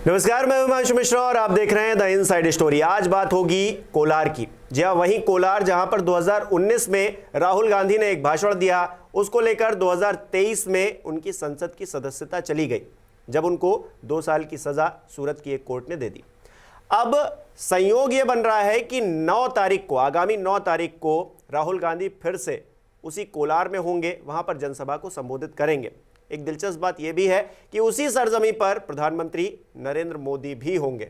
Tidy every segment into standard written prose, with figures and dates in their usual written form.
नमस्कार, मैं हिमांशु मिश्रा और आप देख रहे हैं द इनसाइड स्टोरी। आज बात होगी कोलार की। जी हाँ, वहीं कोलार जहां पर 2019 में राहुल गांधी ने एक भाषण दिया, उसको लेकर 2023 में उनकी संसद की सदस्यता चली गई, जब उनको 2 साल की सजा सूरत की एक कोर्ट ने दे दी। अब संयोग ये बन रहा है कि 9 तारीख को, आगामी 9 तारीख को राहुल गांधी फिर से उसी कोलार में होंगे, वहां पर जनसभा को संबोधित करेंगे। एक दिलचस्प बात यह भी है कि उसी सरजमी पर प्रधानमंत्री नरेंद्र मोदी भी होंगे।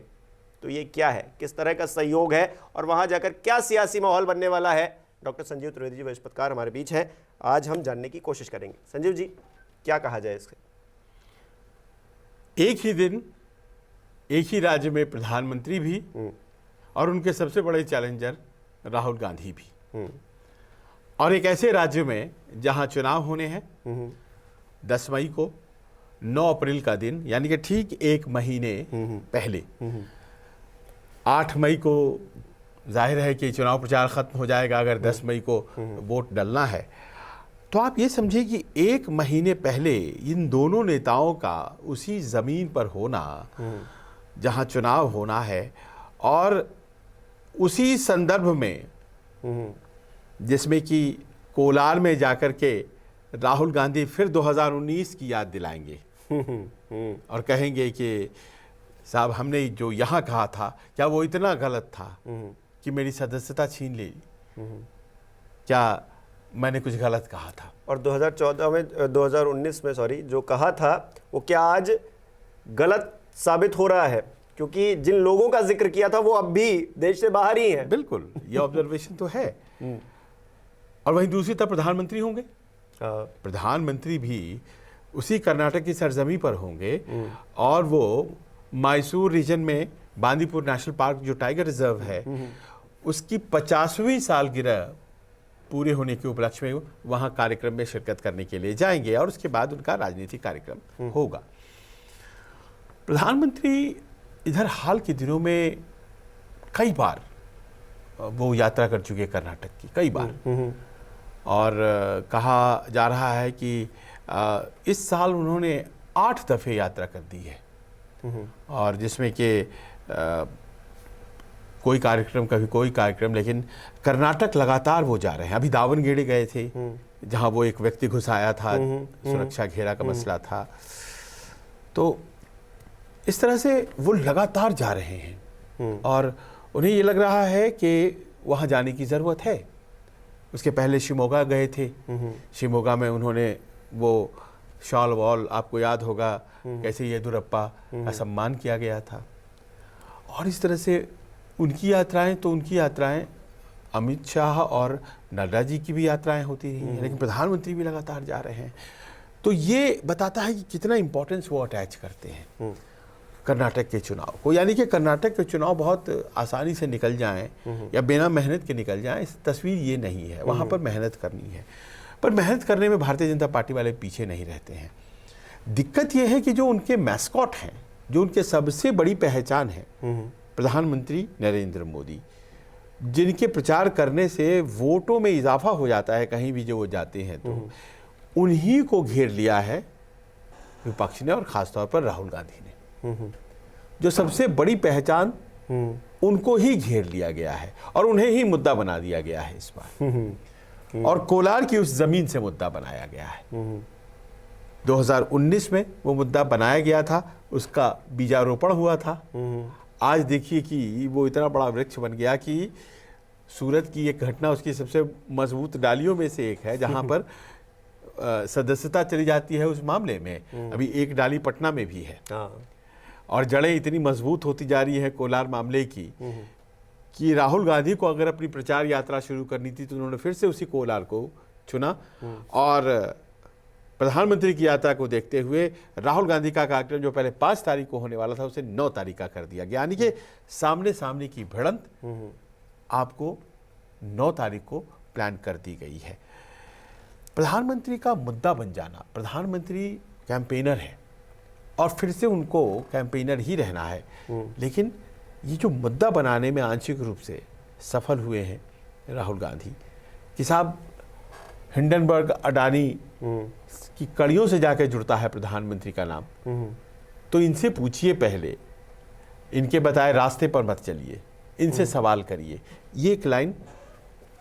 तो ये क्या है, किस तरह का सहयोग है और वहां जाकर क्या सियासी माहौल बनने वाला है? डॉक्टर संजीव त्रिवेदी जी वरिष्ठ पत्रकार हमारे बीच हैं, आज हम जानने की कोशिश करेंगे। संजीव जी, क्या कहा जाए इसके? एक ही दिन एक ही राज्य में प्रधानमंत्री भी और उनके सबसे बड़े चैलेंजर राहुल गांधी भी, और एक ऐसे राज्य में जहां चुनाव होने हैं 10 मई को, 9 अप्रैल का दिन, यानी कि ठीक 1 महीने पहले 8 मई को जाहिर है कि चुनाव प्रचार खत्म हो जाएगा। अगर 10 मई को वोट डलना है तो आप ये समझिए कि 1 महीने पहले इन दोनों नेताओं का उसी जमीन पर होना जहां चुनाव होना है, और उसी संदर्भ में जिसमें कि कोलार में जाकर के राहुल गांधी फिर 2019 की याद दिलाएंगे और कहेंगे कि साहब, हमने जो यहाँ कहा था क्या वो इतना गलत था कि मेरी सदस्यता छीन ली? क्या मैंने कुछ गलत कहा था? और 2019 में जो कहा था वो क्या आज गलत साबित हो रहा है? क्योंकि जिन लोगों का जिक्र किया था वो अब भी देश से बाहर ही हैं। बिल्कुल, ये ऑब्जर्वेशन तो है। और वहीं दूसरी तरफ प्रधानमंत्री होंगे। प्रधानमंत्री भी उसी कर्नाटक की सरजमी पर होंगे, और वो मैसूर रीजन में बांदीपुर नेशनल पार्क, जो टाइगर रिजर्व है, उसकी 50वीं सालगिरह पूरे होने के उपलक्ष्य में वहां कार्यक्रम में शिरकत करने के लिए जाएंगे, और उसके बाद उनका राजनीतिक कार्यक्रम होगा। प्रधानमंत्री इधर हाल के दिनों में कई बार वो यात्रा कर चुके कर्नाटक की, कई बार, और कहा जा रहा है कि इस साल उन्होंने 8 दफ़े यात्रा कर दी है, और जिसमें कि कोई कार्यक्रम, कभी कोई कार्यक्रम, लेकिन कर्नाटक लगातार वो जा रहे हैं। अभी दावनगेरे गए थे, जहां वो एक व्यक्ति घुस आया था, सुरक्षा घेरा का मसला था। तो इस तरह से वो लगातार जा रहे हैं, और उन्हें ये लग रहा है कि वहाँ जाने की ज़रूरत है। उसके पहले शिमोगा गए थे। शिमोगा में उन्होंने वो शॉल वॉल, आपको याद होगा कैसे येदियुरप्पा का सम्मान किया गया था। और इस तरह से उनकी यात्राएं, अमित शाह और नड्डा जी की भी यात्राएं होती रही हैं, लेकिन प्रधानमंत्री भी लगातार जा रहे हैं। तो ये बताता है कि कितना इम्पोर्टेंस वो अटैच करते हैं कर्नाटक के चुनाव को। यानी कि कर्नाटक के चुनाव बहुत आसानी से निकल जाएं या बिना मेहनत के निकल जाएं, इस तस्वीर ये नहीं है। वहाँ पर मेहनत करनी है, पर मेहनत करने में भारतीय जनता पार्टी वाले पीछे नहीं रहते हैं। दिक्कत ये है कि जो उनके मैस्कॉट हैं, जो उनके सबसे बड़ी पहचान है, प्रधानमंत्री नरेंद्र मोदी, जिनके प्रचार करने से वोटों में इजाफा हो जाता है कहीं भी जो वो जाते हैं, तो उन्हीं को घेर लिया है विपक्ष ने, और ख़ासतौर पर राहुल गांधी ने। जो सबसे बड़ी पहचान, उनको ही घेर लिया गया है और उन्हें ही मुद्दा बना दिया गया है इस बार। और कोलार की उस जमीन से मुद्दा बनाया गया है। 2019 में वो मुद्दा बनाया गया था, उसका बीजारोपण हुआ था। आज देखिए कि वो इतना बड़ा वृक्ष बन गया कि सूरत की एक घटना उसकी सबसे मजबूत डालियों में से एक है, जहां पर सदस्यता चली जाती है उस मामले में। अभी एक डाली पटना में भी है, और जड़ें इतनी मजबूत होती जा रही है कोलार मामले की कि राहुल गांधी को अगर अपनी प्रचार यात्रा शुरू करनी थी तो उन्होंने फिर से उसी कोलार को चुना, और प्रधानमंत्री की यात्रा को देखते हुए राहुल गांधी का कार्यक्रम जो पहले 5 तारीख को होने वाला था उसे 9 तारीख का कर दिया गया। यानी कि सामने सामने की भिड़ंत आपको 9 तारीख को प्लान कर दी गई है। प्रधानमंत्री का मुद्दा बन जाना, प्रधानमंत्री कैंपेनर है और फिर से उनको कैंपेनर ही रहना है, लेकिन ये जो मुद्दा बनाने में आंशिक रूप से सफल हुए हैं राहुल गांधी कि साहब, हिंडनबर्ग अडानी की कड़ियों से जाकर जुड़ता है प्रधानमंत्री का नाम, तो इनसे पूछिए पहले इनके बताए रास्ते पर मत चलिए, इनसे सवाल करिए। ये एक लाइन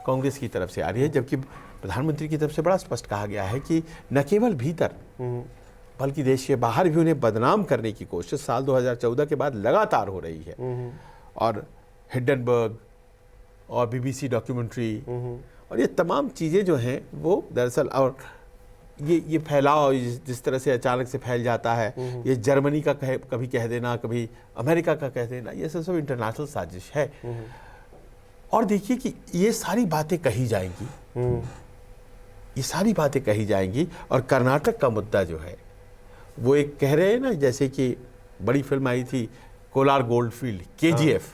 कांग्रेस की तरफ से आ रही है, जबकि प्रधानमंत्री की तरफ से बड़ा स्पष्ट कहा गया है कि न केवल भीतर बल्कि देश के बाहर भी उन्हें बदनाम करने की कोशिश साल 2014 के बाद लगातार हो रही है। और हिंडनबर्ग और बीबीसी डॉक्यूमेंट्री और ये तमाम चीज़ें जो हैं वो दरअसल, और ये फैलाव जिस तरह से अचानक से फैल जाता है, ये जर्मनी का कभी कह देना, कभी अमेरिका का कह देना, ये सब इंटरनेशनल साजिश है। और देखिए कि ये सारी बातें कही जाएंगी, ये सारी बातें कही जाएंगी, और कर्नाटक का मुद्दा जो है वो एक कह रहे हैं ना, जैसे कि बड़ी फिल्म आई थी कोलार गोल्डफील्ड, केजीएफ,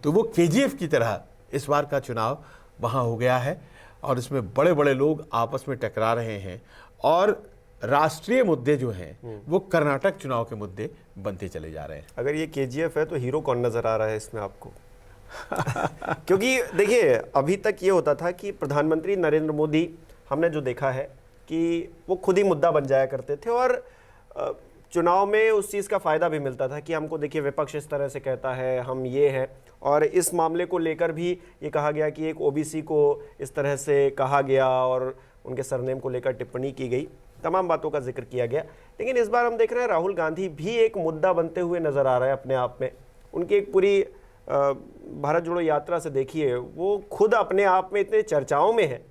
तो वो केजीएफ की तरह इस बार का चुनाव वहाँ हो गया है, और इसमें बड़े बड़े लोग आपस में टकरा रहे हैं, और राष्ट्रीय मुद्दे जो हैं वो कर्नाटक चुनाव के मुद्दे बनते चले जा रहे हैं। अगर ये केजीएफ है तो हीरो कौन नजर आ रहा है इसमें आपको? क्योंकि देखिए, अभी तक ये होता था कि प्रधानमंत्री नरेंद्र मोदी, हमने जो देखा है कि वो खुद ही मुद्दा बन जाया करते थे, और चुनाव में उस चीज़ का फ़ायदा भी मिलता था कि हमको देखिए विपक्ष इस तरह से कहता है, हम ये हैं। और इस मामले को लेकर भी ये कहा गया कि एक ओबीसी को इस तरह से कहा गया और उनके सरनेम को लेकर टिप्पणी की गई, तमाम बातों का जिक्र किया गया। लेकिन इस बार हम देख रहे हैं राहुल गांधी भी एक मुद्दा बनते हुए नज़र आ रहा है अपने आप में। उनकी एक पूरी भारत जोड़ो यात्रा से देखिए, वो खुद अपने आप में इतने चर्चाओं में है,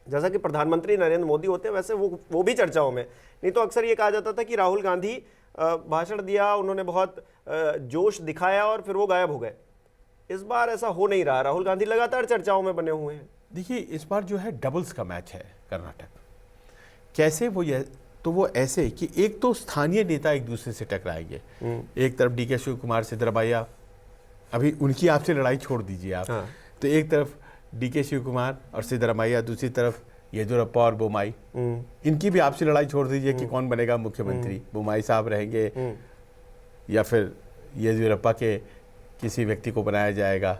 जैसा कि प्रधानमंत्री नरेंद्र मोदी होते हैं वैसे वो भी चर्चाओं में। नहीं तो अक्सर ये कहा जाता था कि राहुल गांधी भाषण दिया, उन्होंने बहुत जोश दिखाया और फिर वो गायब हो गए। इस बार ऐसा हो नहीं रहा, राहुल गांधी लगातार चर्चाओं में बने हुए हैं। देखिए, इस बार जो है डबल्स का मैच है कर्नाटक। कैसे वो ये, तो वो ऐसे कि एक तो स्थानीय नेता एक दूसरे से टकराएंगे। एक तरफ डीके शिव कुमार सिद्धरामैया, अभी उनकी आपसे लड़ाई छोड़ दीजिए आप, हाँ। तो एक तरफ डीके शिव कुमार और सिद्धरामैया, दूसरी तरफ येदियुरप्पा और बोम्माई, इनकी भी आपसी लड़ाई छोड़ दीजिए कि कौन बनेगा मुख्यमंत्री, बोम्माई साहब रहेंगे या फिर येदियुरप्पा के किसी व्यक्ति को बनाया जाएगा।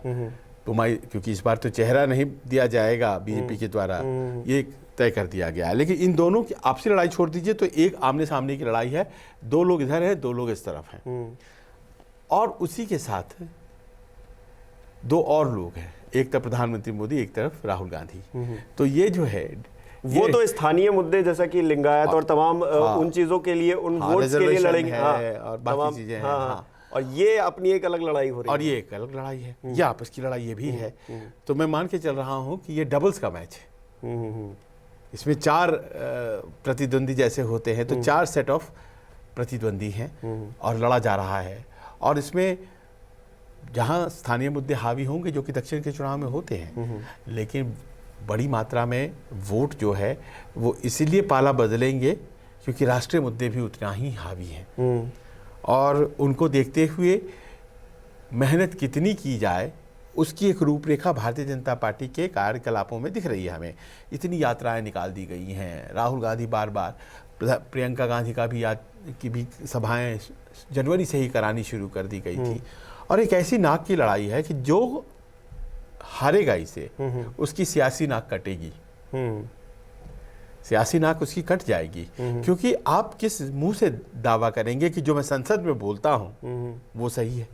बोम्माई, क्योंकि इस बार तो चेहरा नहीं दिया जाएगा बीजेपी के द्वारा, ये तय कर दिया गया है। लेकिन इन दोनों की आपसी लड़ाई छोड़ दीजिए तो एक आमने सामने की लड़ाई है, दो लोग इधर हैं, दो लोग इस तरफ हैं, और उसी के साथ दो और लोग हैं, एक तरफ प्रधानमंत्री मोदी, एक तरफ राहुल गांधी। तो ये जो है वो तो स्थानीय मुद्दे जैसा कि लिंगायत और तमाम उन चीजों के लिए, उन वोट्स के लिए लड़ेंगे, और बाकी चीजें हैं, और ये अपनी एक अलग लड़ाई हो रही है, और ये एक अलग लड़ाई है, ये आपस की लड़ाई ये भी है। तो मैं मान के चल रहा हूँ कि ये डबल्स का मैच है। इसमें चार प्रतिद्वंदी जैसे होते हैं, तो चार सेट ऑफ प्रतिद्वंदी हैं और लड़ा जा रहा है। और इसमें जहाँ स्थानीय मुद्दे हावी होंगे, जो कि दक्षिण के चुनाव में होते हैं, लेकिन बड़ी मात्रा में वोट जो है वो इसीलिए पाला बदलेंगे क्योंकि राष्ट्रीय मुद्दे भी उतना ही हावी हैं, और उनको देखते हुए मेहनत कितनी की जाए उसकी एक रूपरेखा भारतीय जनता पार्टी के कार्यकलापों में दिख रही है हमें। इतनी यात्राएं निकाल दी गई हैं, राहुल गांधी बार बार, प्रियंका गांधी का भी की भी सभाएं जनवरी से ही करानी शुरू कर दी गई थी। और एक ऐसी नाक की लड़ाई है कि जो हारेगा इसे, उसकी सियासी नाक कटेगी, सियासी नाक उसकी कट जाएगी। क्योंकि आप किस मुंह से दावा करेंगे कि जो मैं संसद में बोलता हूं वो सही है?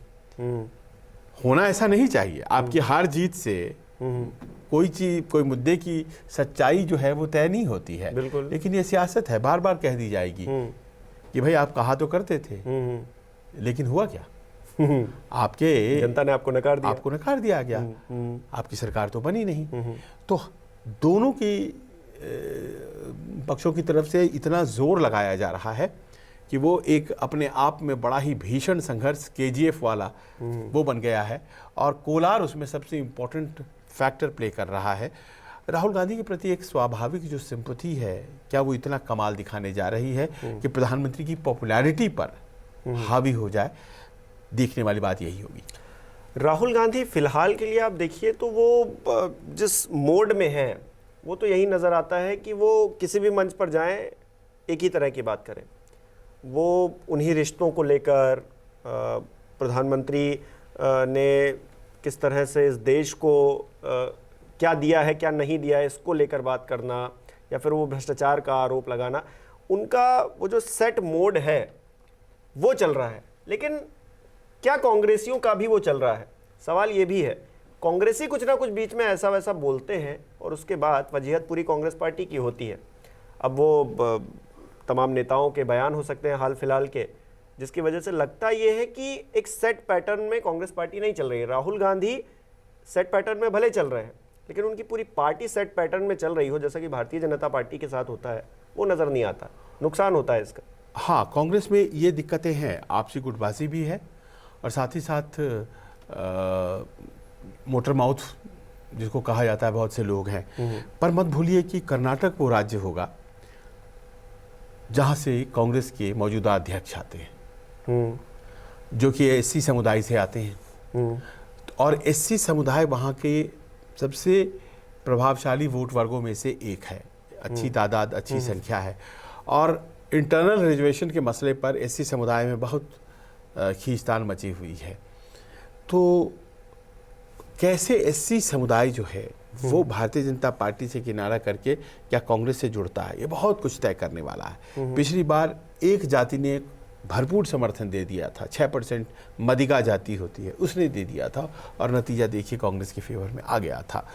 होना ऐसा नहीं चाहिए। आपकी हार जीत से कोई चीज, कोई मुद्दे की सच्चाई जो है वो तय नहीं होती है। लेकिन ये सियासत है, बार बार कह दी जाएगी कि भाई आप कहा तो करते थे, लेकिन हुआ क्या? आपके जनता ने आपको नकार दिया, आपको नकार दिया गया, आपकी सरकार तो बनी नहीं। तो दोनों की पक्षों की तरफ से इतना जोर लगाया जा रहा है कि वो एक अपने आप में बड़ा ही भीषण संघर्ष केजीएफ वाला वो बन गया है, और कोलार उसमें सबसे इम्पोर्टेंट फैक्टर प्ले कर रहा है। राहुल गांधी के प्रति एक स्वाभाविक जो सिंपैथी है, क्या वो इतना कमाल दिखाने जा रही है कि प्रधानमंत्री की पॉपुलैरिटी पर हावी हो जाए? देखने वाली बात यही होगी। राहुल गांधी फिलहाल के लिए आप देखिए तो वो जिस मोड में है वो तो यही नज़र आता है कि वो किसी भी मंच पर जाएं एक ही तरह की बात करें। वो उन्हीं रिश्तों को लेकर, प्रधानमंत्री ने किस तरह से इस देश को क्या दिया है क्या नहीं दिया है इसको लेकर बात करना, या फिर वो भ्रष्टाचार का आरोप लगाना, उनका वो जो सेट मोड है वो चल रहा है। लेकिन क्या कांग्रेसियों का भी वो चल रहा है? सवाल ये भी है, कांग्रेसी कुछ ना कुछ बीच में ऐसा वैसा बोलते हैं और उसके बाद वजीहत पूरी कांग्रेस पार्टी की होती है। अब वो तमाम नेताओं के बयान हो सकते हैं हाल फिलहाल के, जिसकी वजह से लगता ये है कि एक सेट पैटर्न में कांग्रेस पार्टी नहीं चल रही है। राहुल गांधी सेट पैटर्न में भले चल रहे हैं, लेकिन उनकी पूरी पार्टी सेट पैटर्न में चल रही हो, जैसा कि भारतीय जनता पार्टी के साथ होता है, वो नज़र नहीं आता। नुकसान होता है इसका। हाँ, कांग्रेस में ये दिक्कतें हैं, आपसी गुटबाजी भी है और साथ ही साथ मोटर माउथ जिसको कहा जाता है, बहुत से लोग हैं। पर मत भूलिए कि कर्नाटक वो राज्य होगा जहाँ से कांग्रेस के मौजूदा अध्यक्ष आते हैं, जो कि एससी समुदाय से आते हैं। और एससी समुदाय वहाँ के सबसे प्रभावशाली वोट वर्गों में से एक है। अच्छी तादाद, अच्छी संख्या है। और इंटरनल रिजर्वेशन के मसले पर एससी समुदाय में बहुत खींचतान मची हुई है। तो कैसे एससी समुदाय जो है वो भारतीय जनता पार्टी से किनारा करके क्या कांग्रेस से जुड़ता है, ये बहुत कुछ तय करने वाला है। पिछली बार एक जाति ने भरपूर समर्थन दे दिया था, 6% मदिगा जाति होती है, उसने दे दिया था और नतीजा देखिए कांग्रेस के फेवर में आ गया था।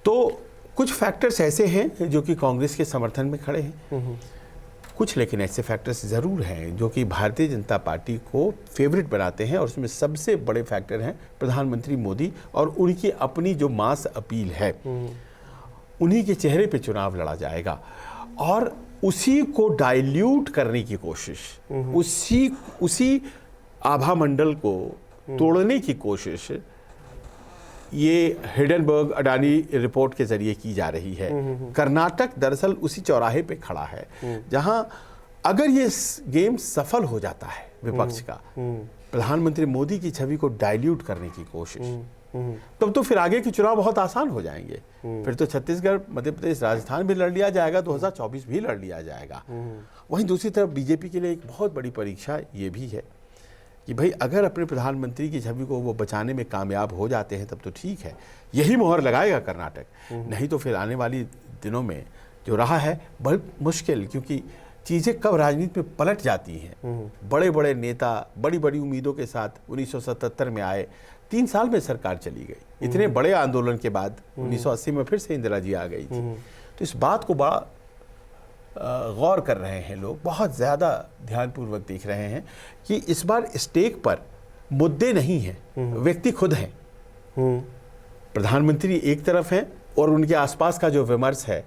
तो कुछ फैक्टर्स ऐसे हैं जो कि कांग्रेस के समर्थन में खड़े हैं, कुछ लेकिन ऐसे फैक्टर्स ज़रूर हैं जो कि भारतीय जनता पार्टी को फेवरेट बनाते हैं। और उसमें सबसे बड़े फैक्टर हैं प्रधानमंत्री मोदी और उनकी अपनी जो मास अपील है, उन्हीं के चेहरे पे चुनाव लड़ा जाएगा और उसी को डाइल्यूट करने की कोशिश, उसी आभा मंडल को तोड़ने की कोशिश ये हिडेनबर्ग अडानी रिपोर्ट के जरिए की जा रही है। कर्नाटक दरअसल उसी चौराहे पे खड़ा है जहां अगर ये गेम सफल हो जाता है विपक्ष का, प्रधानमंत्री मोदी की छवि को डाइल्यूट करने की कोशिश, तब तो फिर आगे के चुनाव बहुत आसान हो जाएंगे। फिर तो छत्तीसगढ़, मध्य प्रदेश, राजस्थान भी लड़ लिया जाएगा, 2024 भी लड़ लिया जाएगा। वहीं दूसरी तरफ बीजेपी के लिए एक बहुत बड़ी परीक्षा ये भी है कि भाई अगर अपने प्रधानमंत्री की छवि को वो बचाने में कामयाब हो जाते हैं तब तो ठीक है, यही मोहर लगाएगा कर्नाटक। नहीं तो फिर आने वाली दिनों में जो रहा है बहुत मुश्किल, क्योंकि चीज़ें कब राजनीति में पलट जाती हैं। बड़े बड़े नेता बड़ी बड़ी उम्मीदों के साथ 1977 में आए, 3 साल में सरकार चली गई। इतने बड़े आंदोलन के बाद 1980 में फिर से इंदिरा जी आ गई थी। तो इस बात को बड़ा गौर कर रहे हैं लोग, बहुत ज़्यादा ध्यानपूर्वक देख रहे हैं कि इस बार स्टेक पर मुद्दे नहीं हैं, व्यक्ति खुद हैं। प्रधानमंत्री एक तरफ हैं और उनके आसपास का जो विमर्श है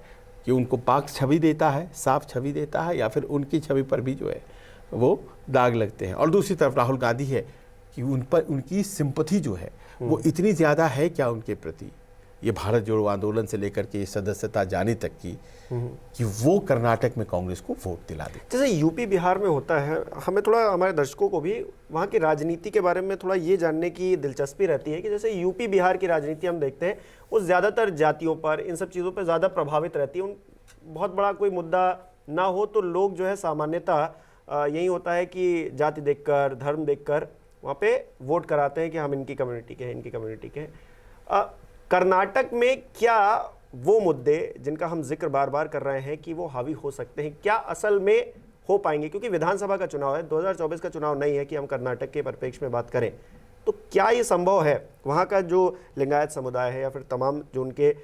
कि उनको पाक छवि देता है, साफ छवि देता है, या फिर उनकी छवि पर भी जो है वो दाग लगते हैं। और दूसरी तरफ राहुल गांधी है कि उन पर उनकी सिंपैथी जो है वो इतनी ज़्यादा है क्या उनके प्रति, ये भारत जोड़ो आंदोलन से लेकर के सदस्यता जाने तक की, कि वो कर्नाटक में कांग्रेस को वोट दिला दे। जैसे यूपी बिहार में होता है, हमें थोड़ा, हमारे दर्शकों को भी वहाँ की राजनीति के बारे में थोड़ा ये जानने की दिलचस्पी रहती है कि जैसे यूपी बिहार की राजनीति हम देखते हैं वो ज़्यादातर जातियों पर, इन सब चीज़ों पर ज़्यादा प्रभावित रहती है। बहुत बड़ा कोई मुद्दा ना हो तो लोग जो है सामान्यतः यही होता है कि जाति देखकर, धर्म देखकर वहाँ पे वोट कराते हैं कि हम इनकी कम्युनिटी के हैं, इनकी कम्युनिटी के हैं। कर्नाटक में क्या वो मुद्दे जिनका हम जिक्र बार बार कर रहे हैं कि वो हावी हो सकते हैं, क्या असल में हो पाएंगे? क्योंकि विधानसभा का चुनाव है, 2024 का चुनाव नहीं है कि हम कर्नाटक के परिप्रेक्ष्य में बात करें। तो क्या ये संभव है वहाँ का जो लिंगायत समुदाय है या फिर तमाम जो उनके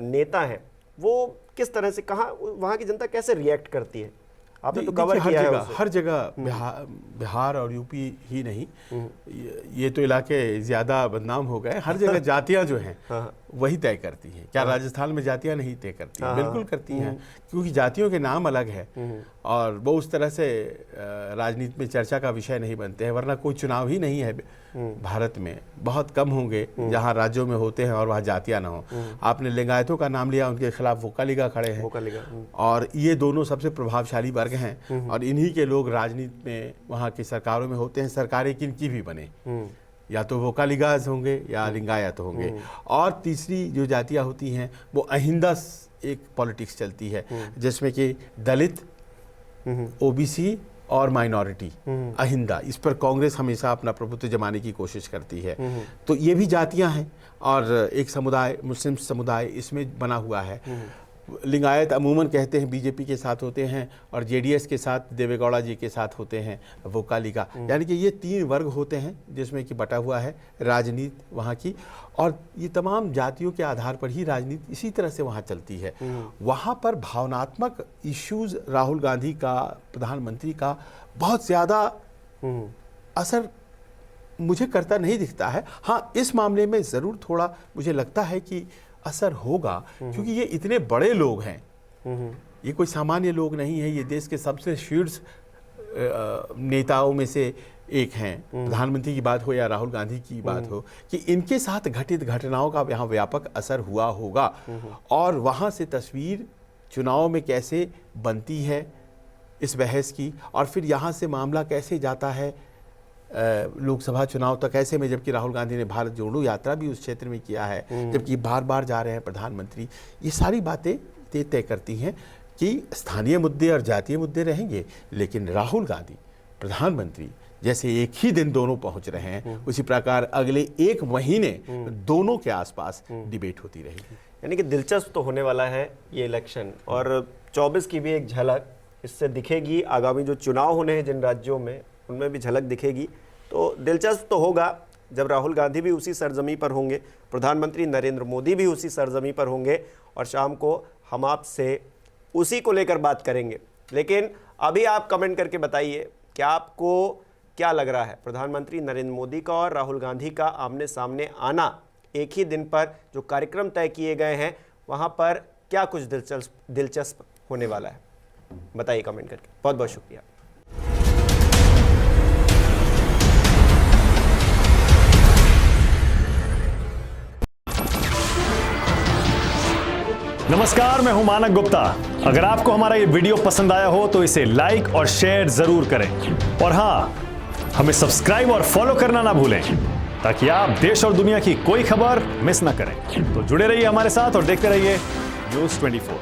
नेता हैं वो किस तरह से, कहाँ वहाँ की जनता कैसे रिएक्ट करती है? आपने तो कवर किया है हर जगह बिहार और यूपी ही नहीं, ये तो इलाके ज़्यादा बदनाम हो गए। हर जगह जातियां जो हैं वही तय करती हैं। क्या राजस्थान में जातियां नहीं तय करती हैं? बिल्कुल करती हैं, क्योंकि जातियों के नाम अलग है और वो उस तरह से राजनीति में चर्चा का विषय नहीं बनते हैं। वरना कोई चुनाव ही नहीं है भारत में, बहुत कम होंगे जहाँ राज्यों में होते हैं और वहाँ जातियाँ ना हो। आपने लिंगायतों का नाम लिया, उनके खिलाफ वोकालिगा खड़े हैं और ये दोनों सबसे प्रभावशाली वर्ग हैं और इन्हीं के लोग राजनीति में वहाँ की सरकारों में होते हैं। सरकारें किनकी भी बने, या तो वोकालिगाज होंगे या लिंगायत होंगे। और तीसरी जो जातियाँ होती हैं वो अहिंदा एक पॉलिटिक्स चलती है, जिसमें कि दलित, ओबीसी और माइनॉरिटी, अहिंदा, इस पर कांग्रेस हमेशा अपना प्रभुत्व जमाने की कोशिश करती है। तो ये भी जातियां हैं और एक समुदाय, मुस्लिम समुदाय इसमें बना हुआ है। लिंगायत अमूमन कहते हैं बीजेपी के साथ होते हैं और जेडीएस के साथ देवेगौड़ा जी के साथ होते हैं वोकाली का, यानी कि ये 3 वर्ग होते हैं जिसमें कि बटा हुआ है राजनीति वहाँ की, और ये तमाम जातियों के आधार पर ही राजनीति इसी तरह से वहाँ चलती है। वहाँ पर भावनात्मक इश्यूज राहुल गांधी का, प्रधानमंत्री का बहुत ज़्यादा असर मुझे करता नहीं दिखता है। हाँ, इस मामले में ज़रूर थोड़ा मुझे लगता है कि असर होगा, क्योंकि ये इतने बड़े लोग हैं, ये कोई सामान्य लोग नहीं है, ये देश के सबसे शीर्ष नेताओं में से एक हैं। प्रधानमंत्री की बात हो या राहुल गांधी की बात हो, कि इनके साथ घटित घटनाओं का यहाँ व्यापक असर हुआ होगा, और वहाँ से तस्वीर चुनाव में कैसे बनती है इस बहस की, और फिर यहाँ से मामला कैसे जाता है लोकसभा चुनाव तक, ऐसे में जबकि राहुल गांधी ने भारत जोड़ो यात्रा भी उस क्षेत्र में किया है, जबकि बार बार जा रहे हैं प्रधानमंत्री। ये सारी बातें तय करती हैं कि स्थानीय मुद्दे और जातीय मुद्दे रहेंगे, लेकिन राहुल गांधी प्रधानमंत्री जैसे एक ही दिन दोनों पहुंच रहे हैं, उसी प्रकार अगले 1 महीने दोनों के आसपास डिबेट होती रहेगी। यानी कि दिलचस्प तो होने वाला है ये इलेक्शन, और 24 की भी एक झलक इससे दिखेगी। आगामी जो चुनाव होने हैं जिन राज्यों में, उनमें भी झलक दिखेगी। तो दिलचस्प तो होगा जब राहुल गांधी भी उसी सरजमी पर होंगे, प्रधानमंत्री नरेंद्र मोदी भी उसी सरजमी पर होंगे, और शाम को हम आपसे उसी को लेकर बात करेंगे। लेकिन अभी आप कमेंट करके बताइए कि आपको क्या लग रहा है, प्रधानमंत्री नरेंद्र मोदी का और राहुल गांधी का आमने सामने आना एक ही दिन पर, जो कार्यक्रम तय किए गए हैं वहाँ पर क्या कुछ दिलचस्प होने वाला है? बताइए कमेंट करके। बहुत बहुत शुक्रिया। नमस्कार, मैं हूं मानक गुप्ता। अगर आपको हमारा ये वीडियो पसंद आया हो तो इसे लाइक और शेयर जरूर करें, और हाँ, हमें सब्सक्राइब और फॉलो करना ना भूलें, ताकि आप देश और दुनिया की कोई खबर मिस ना करें। तो जुड़े रहिए हमारे साथ और देखते रहिए News 24।